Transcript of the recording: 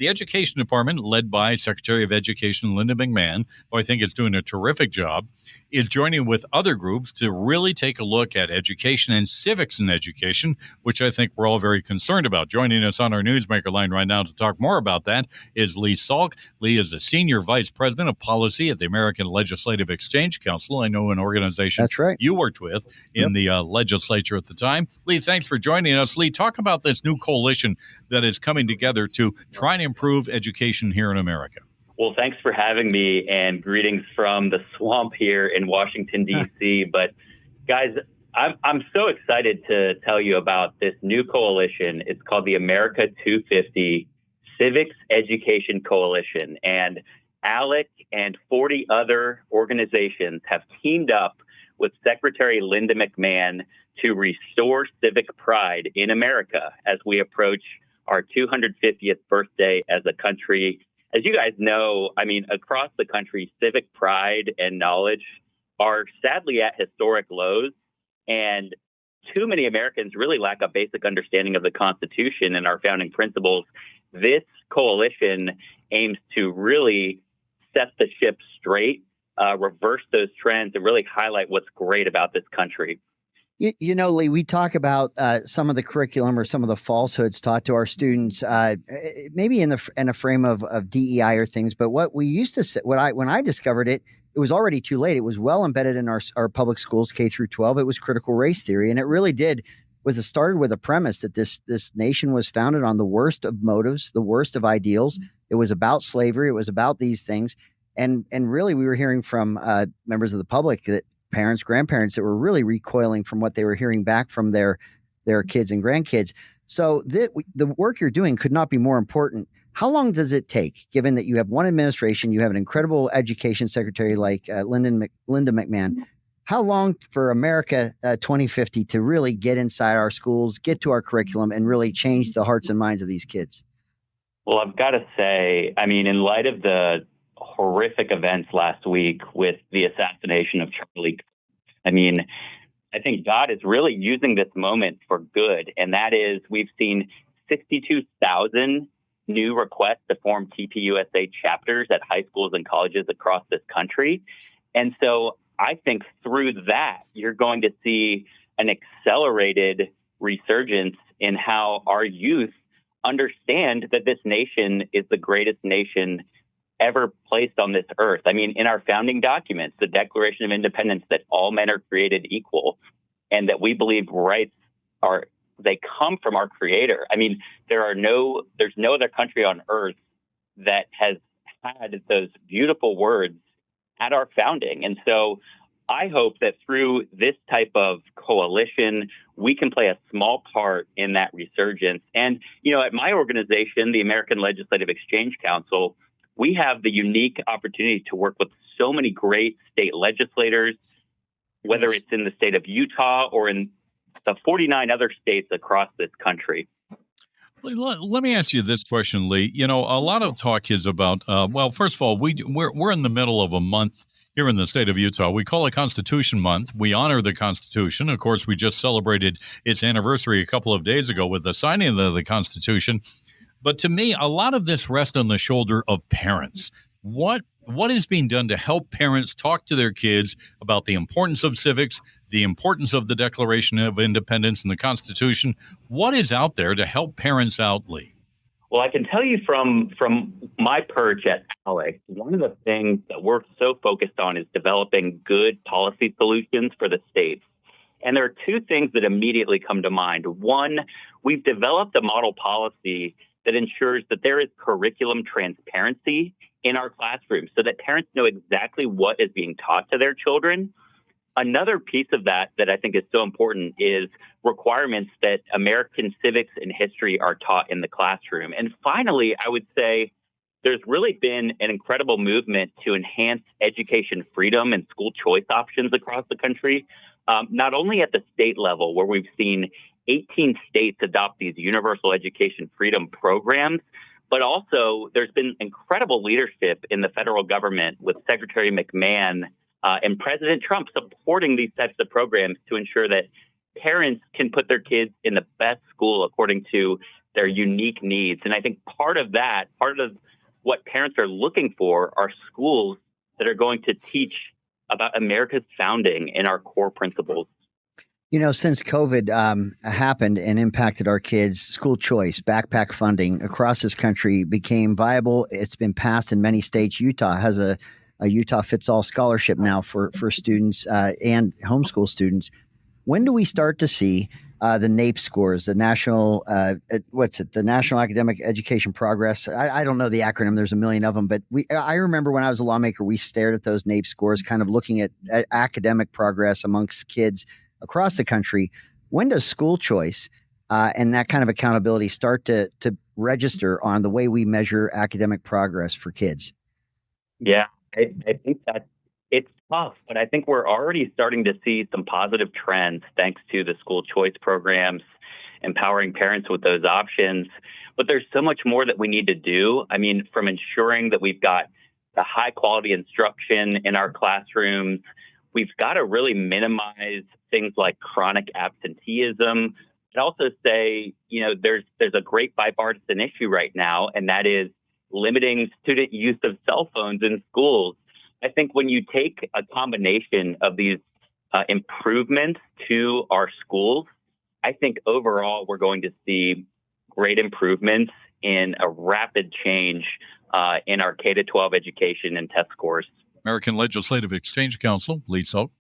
The Education Department, led by Secretary of Education Linda McMahon, who I think is doing a terrific job, is joining with other groups to really take a look at education and civics in education, which I think we're all very concerned about. Joining us on our Newsmaker line right now to talk more about that is Lee Schalk. Lee is the Senior Vice President of Policy at the American Legislative Exchange Council. I know an organization That's right. you worked with in the legislature at the time. Lee, thanks for joining us. Lee, talk about this new coalition that is coming together to try and improve education here in America. Well, thanks for having me, and greetings from the swamp here in Washington, D.C. But guys, I'm so excited to tell you about this new coalition. It's called the America 250 Civics Education Coalition, and ALEC and 40 other organizations have teamed up with Secretary Linda McMahon to restore civic pride in America as we approach our 250th birthday as a country. As you guys know, I mean, across the country, civic pride and knowledge are sadly at historic lows, and too many Americans really lack a basic understanding of the Constitution and our founding principles. This coalition aims to really set the ship straight, reverse those trends, and really highlight what's great about this country. You know, Lee, we talk about some of the curriculum or some of the falsehoods taught to our students, maybe in a frame of DEI or things. But what we used to say, when I discovered it, it was already too late. It was well embedded in our public schools, K through 12. It was critical race theory, and it really started with a premise that this nation was founded on the worst of motives, the worst of ideals. It was about slavery. It was about these things, and really, we were hearing from members of the public that parents, grandparents that were really recoiling from what they were hearing back from their kids and grandkids. So the work you're doing could not be more important. How long does it take, given that you have one administration, you have an incredible education secretary like Linda McMahon? How long for America 2050 to really get inside our schools, get to our curriculum, and really change the hearts and minds of these kids? Well, I've got to say, I mean, in light of the horrific events last week with the assassination of Charlie, I mean, I think God is really using this moment for good. And that is, we've seen 62,000 new requests to form TPUSA chapters at high schools and colleges across this country. And so I think through that, you're going to see an accelerated resurgence in how our youth understand that this nation is the greatest nation ever placed on this earth. I mean, in our founding documents, the Declaration of Independence, that all men are created equal and that we believe rights they come from our Creator. I mean, there's no other country on earth that has had those beautiful words at our founding. And so I hope that through this type of coalition, we can play a small part in that resurgence. And, you know, at my organization, the American Legislative Exchange Council, we have the unique opportunity to work with so many great state legislators, whether it's in the state of Utah or in the 49 other states across this country. Let me ask you this question, Lee. You know, a lot of talk is about, well, first of all, we're in the middle of a month here in the state of Utah. We call it Constitution Month. We honor the Constitution. Of course, we just celebrated its anniversary a couple of days ago with the signing of the Constitution. But to me, a lot of this rests on the shoulder of parents. What is being done to help parents talk to their kids about the importance of civics, the importance of the Declaration of Independence and the Constitution? What is out there to help parents out, Lee? Well, I can tell you from my perch at ALEC, one of the things that we're so focused on is developing good policy solutions for the states. And there are two things that immediately come to mind. One, we've developed a model policy that ensures that there is curriculum transparency in our classrooms so that parents know exactly what is being taught to their children. Another piece of that I think is so important is requirements that American civics and history are taught in the classroom. And finally, I would say there's really been an incredible movement to enhance education freedom and school choice options across the country, not only at the state level, where we've seen 18 states adopt these universal education freedom programs, but also there's been incredible leadership in the federal government with Secretary McMahon and President Trump supporting these types of programs to ensure that parents can put their kids in the best school according to their unique needs. And I think part of what parents are looking for are schools that are going to teach about America's founding and our core principles. Since COVID happened and impacted our kids, school choice, backpack funding across this country became viable. It's been passed in many states. Utah has a Utah fits all scholarship now for students and homeschool students. When do we start to see the NAEP scores, the National, the National Academic Education Progress? I don't know the acronym. There's a million of them, but I remember when I was a lawmaker, we stared at those NAEP scores, kind of looking at academic progress amongst kids across the country. When does school choice and that kind of accountability start to register on the way we measure academic progress for kids? Yeah, I think that it's tough, but I think we're already starting to see some positive trends thanks to the school choice programs, empowering parents with those options. But there's so much more that we need to do. I mean, from ensuring that we've got the high quality instruction in our classrooms, we've got to really minimize things like chronic absenteeism. I'd also say, there's a great bipartisan issue right now, and that is limiting student use of cell phones in schools. I think when you take a combination of these improvements to our schools, I think overall we're going to see great improvements in a rapid change in our K-12 education and test scores. American Legislative Exchange Council, lead Schalk.